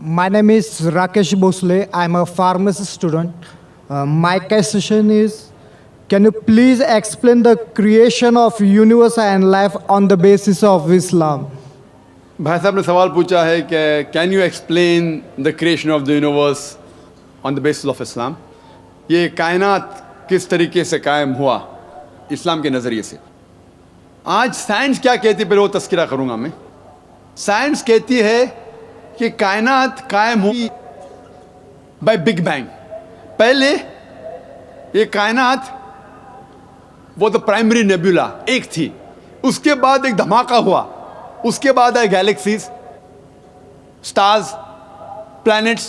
My name is Rakesh Bosle. I'm a pharmacy student. My question is, can you please explain the creation of universe and life on the basis of Islam? भाई साहब ने सवाल पूछा है कि can you explain the creation of the universe on the basis of Islam. ये कायनात किस तरीके से कायम हुआ इस्लाम के नज़रिए से। आज साइंस क्या कहती है, पहले वो तस्करा करूँगा मैं। साइंस कहती है कि कायनात कायम हुई बाय बिग बैंग। पहले ये कायनात वो तो प्राइमरी नेबुला एक थी, उसके बाद एक धमाका हुआ, उसके बाद आए गैलेक्सीज, स्टार्स, प्लैनेट्स,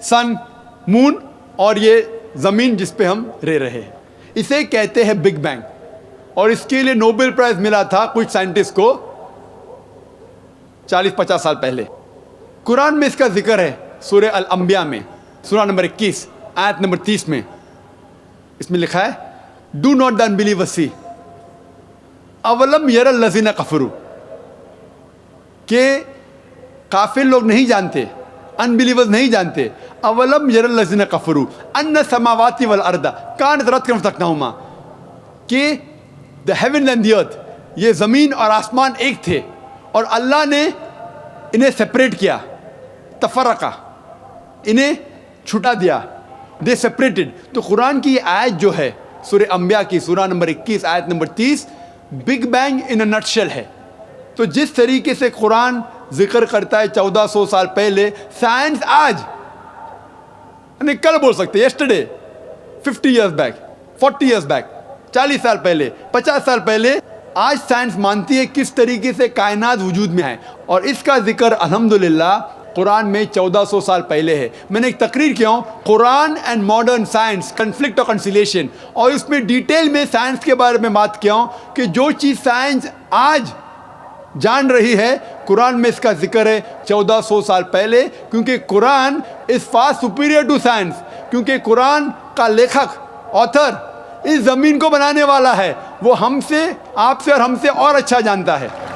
सन, मून और ये ज़मीन जिस पे हम रह रहे हैं, इसे कहते हैं बिग बैंग। और इसके लिए नोबेल प्राइज़ मिला था कुछ साइंटिस्ट को 40-50 साल पहले। कुरान में इसका जिक्र है सूरह अल अंबिया में, सूरह नंबर 21 आयत नंबर 30 में। इसमें लिखा है, डू नॉट द अनबिलीवर्स सी अवलम यरल लज़ीना कफरू, कि काफिर लोग नहीं जानते, अनबिलीवर्स नहीं जानते, अवलम यरल लज़ीना कफरू अन्ना समावाति वल अर्दा कानत रत्कन फतकनाहुमा, कि the heaven and the earth, ये ज़मीन और आसमान एक थे और अल्लाह ने इन्हें सेपरेट किया, तफरका, इन्हें छुटा दिया, दे सेपरेटेड। तो कुरान की आयत जो है सूरह अंबिया की सूरह नंबर 21 आयत number 30 big bang in a nutshell है। तो जिस तरीके से कुरान जिक्र करता है 1400 साल पहले, साइंस आज यानी कल बोल सकते, yesterday, 50 years back, 40 years back, 40 साल पहले, 50 साल पहले, आज साइंस मानती है किस तरीके से कायनात वजूद में है। और इसका जिक्र अल्हम्दुलिल्लाह कुरान में 1400 साल पहले है। मैंने एक तकरीर किया हूँ, Quran and modern science, conflict और कंसिलेशन, और उसमें डिटेल में साइंस के बारे में बात किया हूँ कि जो चीज़ साइंस आज जान रही है, कुरान में इसका जिक्र है 1400 साल पहले, क्योंकि Quran is far superior to science, क्योंकि कुरान का लेखक, ऑथर, इस ज़मीन को बनाने वाला है, वो हमसे, आपसे और हमसे और अच्छा जानता है।